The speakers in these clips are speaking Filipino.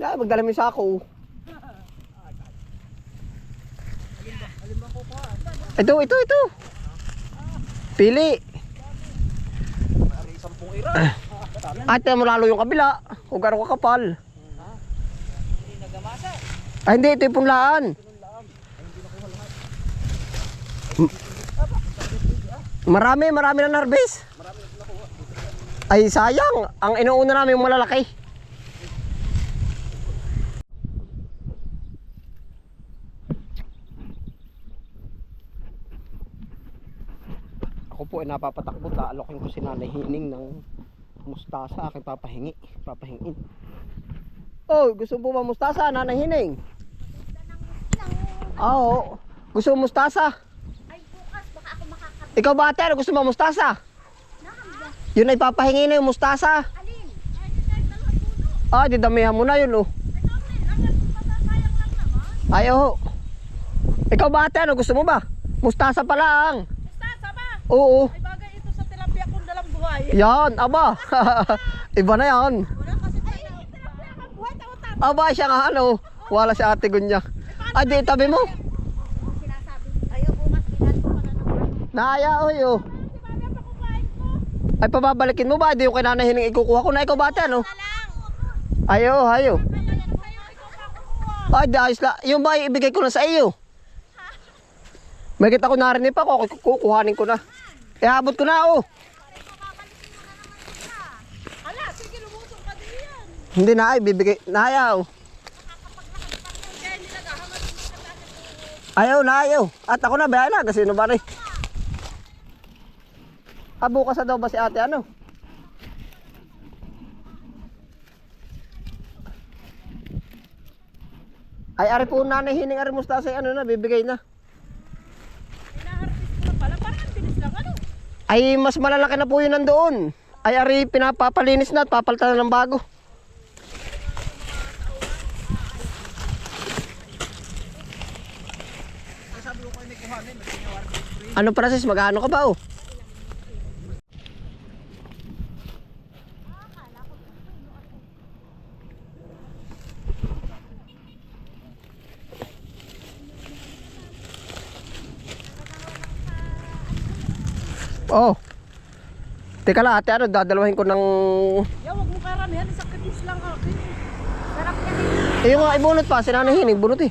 Yeah, magdala mo yung sako. Ito. Pili. Ate mo lalo yung kabila. Kung gano'n kakapal. Ay hindi, ito yung punlaan. Marami na harvest. Ay sayang, ang inuuna namin yung malalaki. Ako po ay napapatakbo, taalokin ko si Nanay Hining ng mustasa, aking papahingin. Oh, gusto mo ba mustasa, Nanay Hining? Oo, gusto mo mustasa? Ay, bukas baka ako makakabili. Ikaw ba ate, gusto mo mustasa? Yun ay papahingi na yung mustasa. Alin? Ay, kahit dalawang puno. Ah, didamihan mo na yun oh. Ikaw rin, ang masasayang lang naman. Ay oh. Ikaw ba ate, ano gusto mo ba? Mustasa pa lang. Mustasa ba? Oo. Ay, bagay ito sa tilapia kong dalang buhay. Yan, aba. Iba na yan. Wala kasi tilapia kong buhay, tawag-tawag. Aba, siya nga ano. Wala si ate Gunya. Ay, di tabi mo. Sinasabi, ayaw bukas, binan ko pa na naman. Naya, oy oh. Si mami, ang pakukain ko. Ay, pababalikin mo ba? Di yung kay Nanay Hining ikukuha ko na. Ikaw ba ate, ano? Ayo. Kaya yan sa'yo, ikaw pa kukuha. Ay, di ayos la. Yung ba ibigay ko na sa iyo? May kita ko narinig pa ko, kukuhanin ko na. Iabot ko na oh. Ala, sige, lumusong ka din yan. Hindi na ay, bibigay. Naya oh. Kaya hindi naghahamad mo sa tayo. Ayaw na ayaw. At ako na, bahala. Kasi no ba rin? Bukas na daw ba si ate ano? Ay, ari po Nanay Hining, ari mustasa ano na, bibigay na. Hinaharvest ko na pala, parang ang bilis lang ano. Ay, mas malalaki na po yun nandoon. Ay, ari pinapapalinis na at papalitan na ng bago. Ano Francis, magkano ka ba oh? Oh. Teka lang ate, ano, dadalawahin ko ng... Yaw, wag mo karamihan, isang kinis lang akin. Sarap yan eh. Eh, yung nga ibunot pa, si Nanay Hining, bunot eh.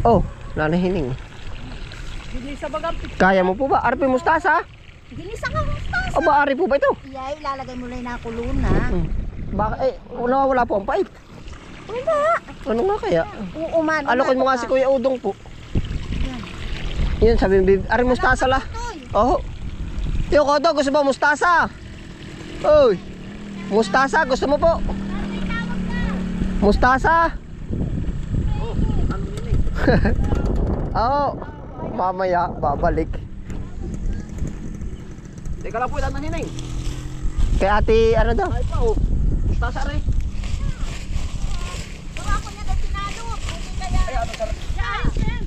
Oh, Nanay Hining. Ginisa bagang pit. Kaya mo po ba? Arpi mustasa? Ginisa ka mustasa. O ba, ari po ba ito? Iyay, ilalagay mo lang na kuluna. Baka, nawawala po ang pipe. Wala. Ano nga kaya? Uuman. Alokin mo nga si Kuya Udong po. Yan, sabi mo, ari mustasa la. Oh. Yung Kodo, gusto mo mustasa? Oy. Mustasa, gusto mo po? Mustasa? Oh, ano yun eh? Oo. Mamaya, babalik. Teka lang po, ilan na Hining? Kay ate, ano daw? Ay pa oh. Mustasa rin. Baka ako niya na pinalo. Hindi kaya. Ay, ano sarap? Ayos yan.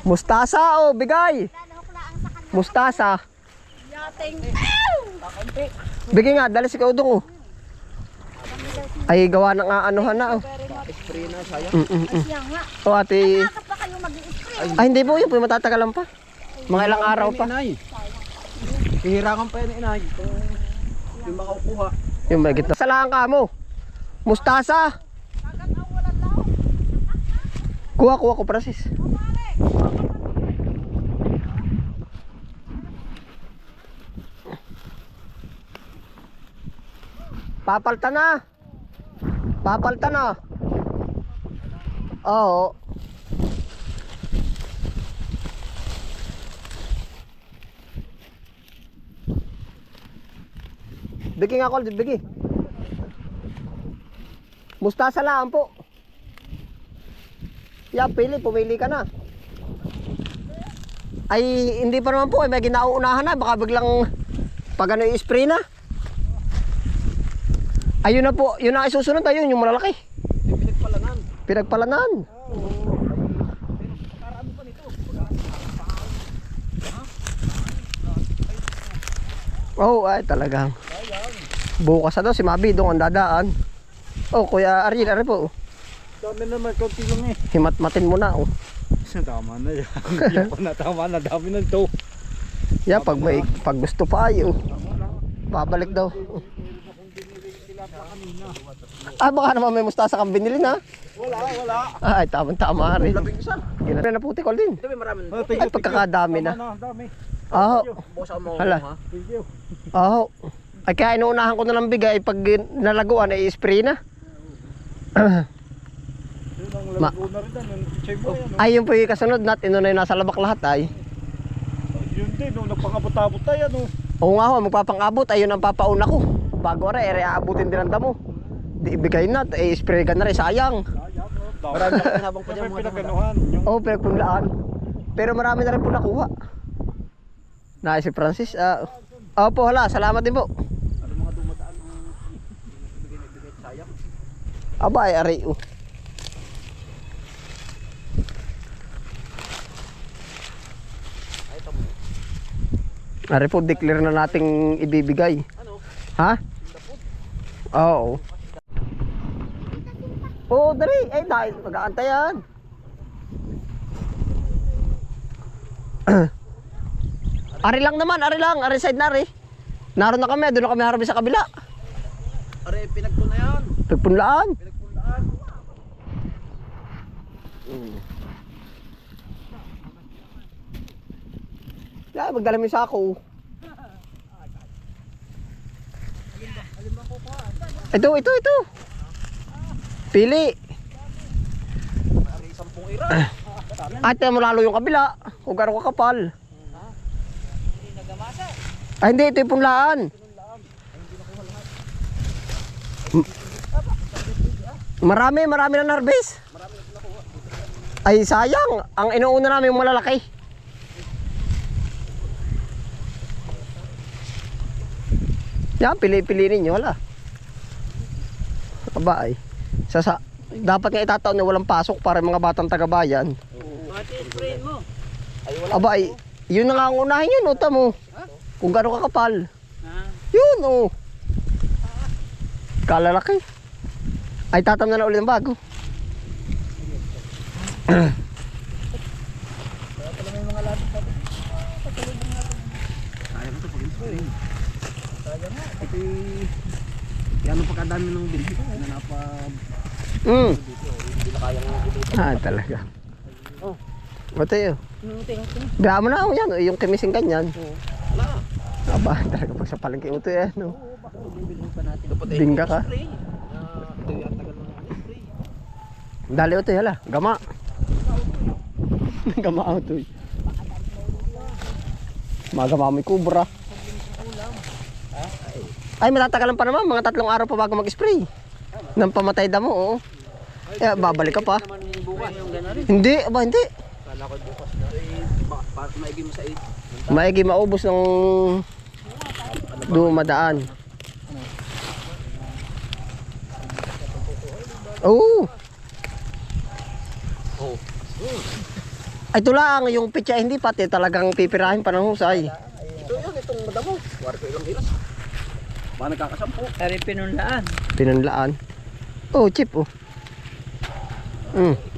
Mustasa, oh, bigay. Nanahuklaan sa kanila. Mustasa. Yating. Bigay nga, dali si Kaudong, oh. Ay, gawa ng anuhan na, oh. Spray na sayang. Ay, siya nga. Oh, ate. Bakit ba kayo mag-i-spray? Ay, hindi po, yun po, matatagalan pa. Mga ilang araw pa. Hihirakan pa yan inay. Hindi makukuha. Yung may gitna. Salahan ka mo. Mustasa. Agad ang walang lahok. Kuha ko, Francis. Papalta na. Papalta na. Oo. Bigi nga ko, bigi. Mustasa lang po. Ya, pumili ka na. Ay, hindi pa naman po, may ginauunahan na, baka biglang pag ano i-spray na. Ayun na po, yun na isusunod, ayun yung malalaki. Pinagpalanan. Pinagpalanan. Oh, ay talagang. Bukas na daw si Mabi doon ang dadaan. Oh, Kuya Ariel, ari po. Dami naman, konti lang eh. Himat-matin mo na, oh. Tama na yan. Hindi pa na tama na, dami na to. Yeah, pag gusto pa ayo. Babalik daw. Baka naman may mustasa kang binili na. Wala. Ay, tama rin. Labing isa. Ginala na puti ko din. Dami maraming. Ay, pagkakadami na. Dami. Oo. Bosa mo Hala. ha. Thank you. Oo. Ay, kaya inuunahan ko na lang bigay. Pag nalaguan, ay spray na. Yun ang lalago na rin yan. Yung pichay mo yan. Ay, yun po yung kasunod nat. Ino na yung nasa labak lahat ay. Yun din, nagpangabot-abot tayo. Oo nga ho, magpapang-abot. Ayun ang papauna ko. Bago rin, aabutin din ang damo. Di ibigay na, spray ka na rin, sayang. Marami na pinabang pa dyan mga pinaganuhan. Oo, pinagpunlaan. Pero marami na rin po nakuha. Si Francis. Opo, hala, salamat din po. Ano mga dumadaan ang ibigay sayang. Aba, ay ari. Ari po, declare na nating ibibigay. Ano? Ha? Oo. Oo, dari. Ay, dahil mag-aantayan. Ari lang naman, ari lang. Ari side na, ari. Naroon na kami, doon na kami harapin sa kabila. Are, pinagpo na yan. Pagpunlaan. Pinagpulaan. Magdala mo yung sako. Ito. Pili. Are, 10 ira. Ate mo lalo yung kabila. Kung gano'n kakapal. Ay, hindi. Ito yung punlaan. Marami na narbis. Ay, sayang. Ang inuuna namin yung malalaki. Yan, pili-pili ninyo. Wala. Aba ay. Dapat nga itataon na walang pasok para yung mga batang tagabayan. Aba ay. Yun na nga ang unahin yun. Uta mo. Kung gano'n kakapal. Yun oh. Kalalaki. Ay tatam na ulit ng bago. Sayang ito pag-spray. Sayang nga. Ito yan ang pagkadami ng bilhin na napa... Hindi na kayang Talaga. Ito yun. Bira mo na ako yan. Yung kimising kanyan. Wala. Aba, talaga pag sa palengke ito eh. No? Dapat ay Bingga ka. spray. Ito yung tagal ng spray. Dali ito hala. Gama. Gama ito eh. Magama may kubra. Ay, matatagalan pa naman. Mga 3 araw pa bago mag-spray. Nang pamatay damo, oo. Babalik ka pa. Hindi, aba hindi. Kala ko bukas na. Maigi mo sa 8. Maigi maubos ng dumadaan. Oo. Oh. Ay, ito lang. Yung pitya hindi pati talagang pipirahin pa ng husay. Ito yun, itong madamo. Wari ko ilang hiras. Baka nagkakasampo. Ari pinunlaan. Pinunlaan. Oh, chip oh.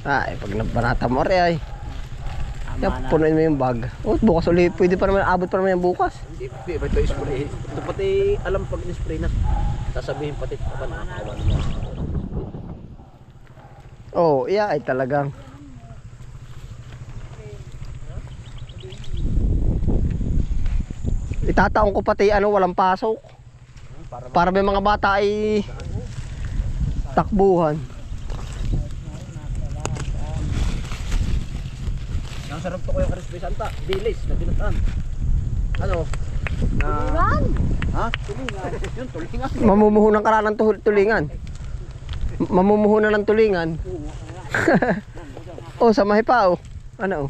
Ay, pag nabanata mo rin ay. Yan, punuin mo yung bag. Oh, bukas ulit. Pwede pa naman, abot pa naman yung bukas. Hindi, ito spray. Ito pati alam pag in-spray na. Sasabihin pati pa na. Oh, iya ay talagang. Itataon ko pati walang pasok. Para may mga bata ay takbuhan. Ang sarap to ko yung crispy santa. Dilis na binutan. Ano? Tulingan? Ha? Tulingan. Yun, tulingan. Mamumuhunan ka lang ng tulingan. Mamumuhunan ng tulingan. Oh, sa mahipa oh. Ano oh?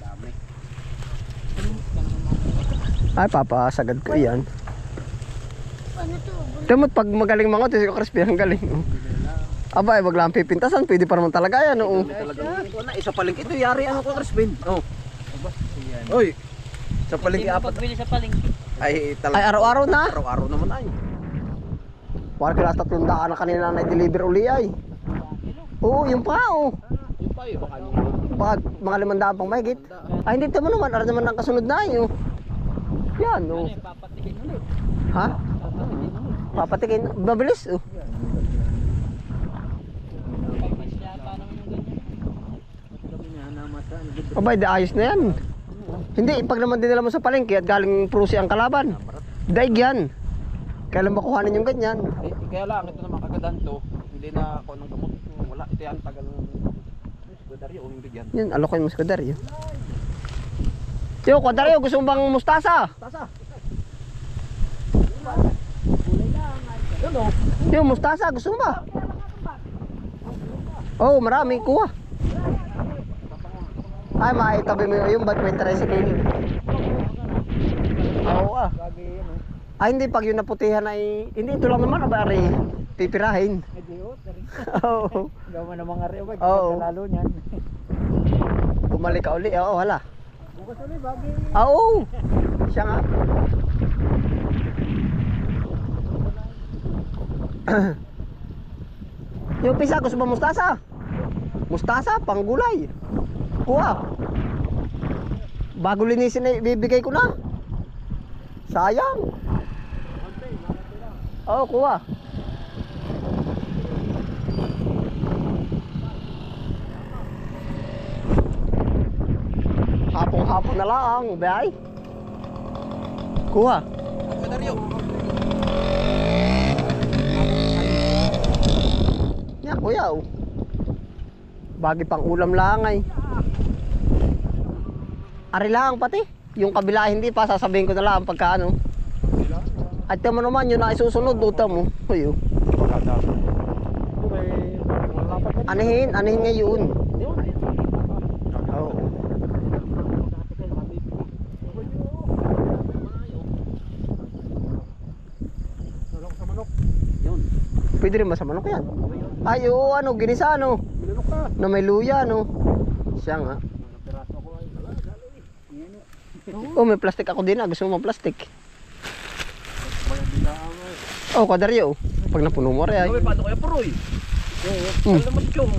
Ay, papasagad ko yan. Damot pag magaling mangot, si crispy ang galing. Aba, wag lang pipintasan, pwede pa naman talaga yan. Oo. Isa paling ito, yari ano ko crispy. Oh. Oy. Sa paling apat. Pagbili sa palengke. Ay, Ay, araw-araw na. Araw-araw naman ay. Parang kila 300 na kanina na i-deliver uli ay. Oo, yung pa oh. Yun pa yun. Baka Baka mga 500 pang mahigit. Ay, hindi tamo naman. Ara naman ang kasunod na ay oh. Yan oh. papatikin ulit. Ha? Papatikin. Mabilis oh. Abay, di ayos na yan. Hindi, pag naman dinala mo sa palengke at galing prusi ang kalaban. Daig yan. Kailan makuhanin yung ganyan? Kaya lang, ito naman kagadan to. Hindi na ako ng gamot. Wala, ito yan tagal ng Kudaryo, yung bigyan. Yan, alokin mo si Kudaryo. Yo, Kudaryo, gusto mo bang mustasa? Tasa. Yo, mustasa, gusto mo ba? Oh, marami, kuha. Ay, maitabi mo yung ba't may tricycle? Oo ah. Ay, hindi, pag yung naputihan ay, hindi, ito lang naman, abari, pipirahin. Oo. Gawa na mga rewag. Oo. Lalo niyan. Bumalik ka uli, oo, hala. Bukas ulit, bagay. Oo, siya nga. Yung pisa, gusto ba mustasa? Mustasa, panggulay. Kuha. Bago linisin na bibigay ko na. Sayang. Oo, kuha. Hapong-hapon na lang, bay. Kuha. Kudaryo. Yan, kuya, oh. Bagi pang ulam lang ay. Ari lang pati. Yung kabila hindi pa, sasabihin ko na lang pagka ano. At tama naman yun na isusunod, duta mo. Ayo. Anihin ngayon. Oo. Pwede rin ba sa manok yan? Ay, oo, ano, ginisa, ano. Na may luya, ano. Siya nga. Oh, may plastic ako din, ah. Gusto mo plastic? Oh, Kadaryo. Pag napuno mo rin, ay. Kami, paano kaya puroy? Hmm. Alam naman yung.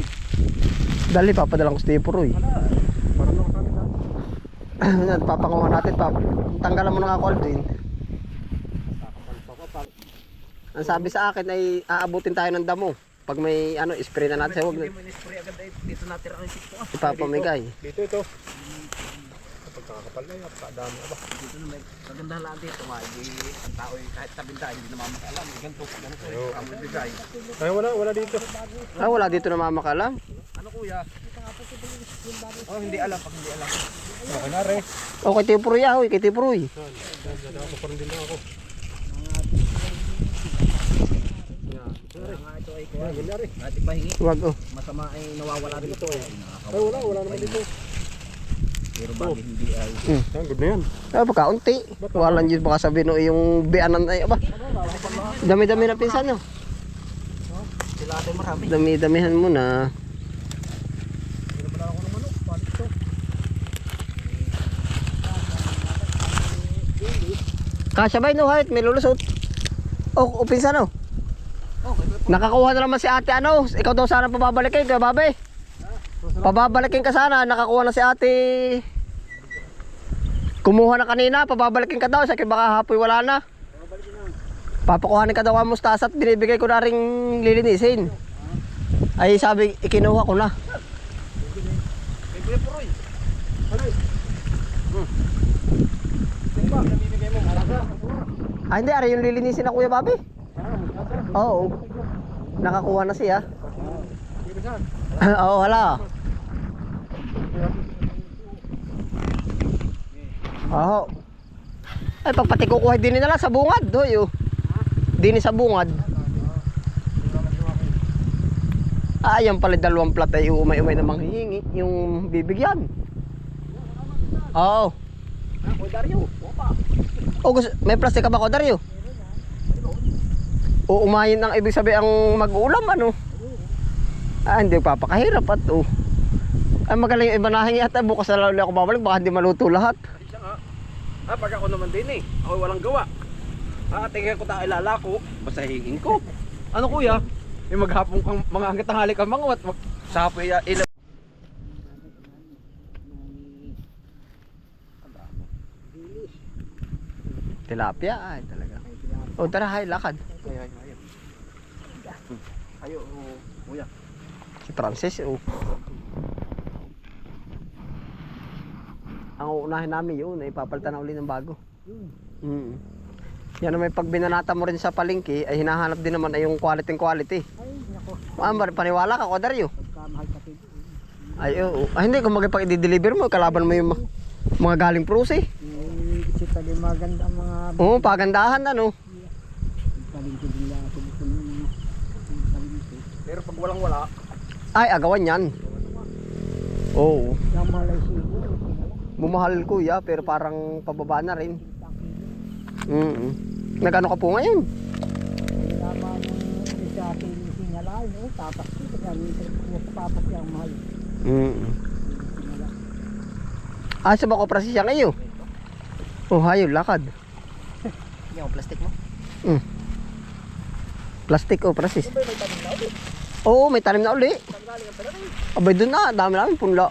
Dali, papadalang ko sa Puroy. Papakuha natin, tanggalan mo na ako, Aldwin. Ang sabi sa akin ay aabutin tayo ng damo. Pag may ano, spray na natin. Huwag na. Hindi mo in-spray agad ay dito natira ang sitko. Ipapamigay. Dito ito. Pagkakapal na yun, kadami aba. Dito na may maganda lang dito nga. Ang tao kahit tabinda, hindi na mamakalam. Ganito, ganito. Ang bigay. Ay, wala dito. Ah, wala dito na mamakalam. Ano kuya? Oh, hindi alam pag hindi alam. Okay na rin. O, kay Tio Puroy, ahoy, kay Tio Puroy. Ako pa rin din ako. Nga ito ay kuha. Natin pahingi. Huwag, oh. Masama ay nawawala dito eh. Ay, wala naman dito. Pero bakit hindi ay. Yan, good na yan. Ah, pagkaunti. Walang yun baka sabihin, no, yung bianan ay, aba. Dami-dami na pinsan nyo. Sila ate marami. Dami-damihan mo na. Kasya ba no, Hart? May lulusot. Oh, pinsan, no? Nakakuha na naman si ate, ano? Ikaw daw sana pababalikin, kaya babe. Pababalikin ka sana, nakakuha na si ate. Kumuha na kanina, pababalikin ka daw, sa baka hapoy wala na. Papakuhanin ka daw ang mustasa at binibigay ko na ring lilinisin. Ay sabi, ikinuha ko na. Kuya Puroy. Ah hindi, ari yung lilinisin na kuya babe. Oo. Nakakuha na siya. Oo, wala. Oo. Ay, pagpati kukuha din nila sa bungad, doy oh. Dini sa bungad. Ah, yan pala 2 plat ay umay-umay na manghihingi yung bibigyan. Oo. Kudaryo. Opa. Oh, may plastic ka ba ko, Dario? O umayin ang ibig sabihin ang mag-uulam, ano? Ah, hindi papakahirap at oh. Ay magaling yung iba nahingi at bukas na lalo ako babalik, baka hindi maluto lahat. Pag ako naman din eh. Ako walang gawa. Tingin ko tayo ilalako. Basta hingin ko. Ano kuya? Yung maghapon kang mga hanggat tanghali kang mga wat. Sapoy ila. Tilapia ay talaga. Oh, tara hay lakad. Ayo, kuya. Si Francis oh. Ang uunahin namin yun, ay papalitan na uli ng bago. Yan na may pag binanata mo rin sa palengke, ay hinahanap din naman ay yung quality. Ay, nako. Paniwala ka, Kodaryo. Pagkamahal ka pwede. Ay, oo. Hindi, kung magpag-i-deliver mo, kalaban mo yung mga galing pruse. Kasi tali maganda ang mga Oo, pagandahan ano. palingki din lang ako dito ng palingki. Pero pag walang wala, Ay, agawan yan. Oo. Yung malay siguro. Bumahal kuya, pero parang pababa na rin. Nagano ka po ngayon? Kaya naman yung sa ating sinalay, no? Tapas ko. Kaya papas yung mahal. Asa ba ko prasi siya ngayon? Oh, hayo, lakad. yung plastic mo. Plastic o prasis. Oo, may tanim na uli. Abay doon na, dami namin punla.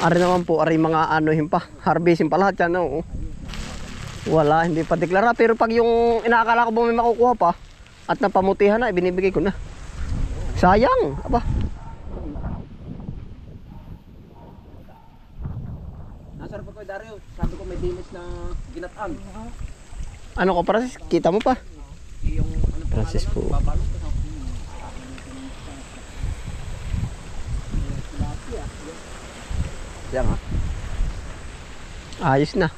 Ari naman po, ari mga anuhin pa. Harvestin pa lahat yan, oo. Wala, hindi pa deklara. Pero pag yung inaakala ko ba may makukuha pa, at napamutihan na, ibinibigay ko na. Sayang, aba. Nasarap ako Dario. Sabi ko may dinis na ginataan. Ano ko prasis? Kita mo pa? Yung ano Francis po. babalong ko. Yan nga. Ayos na.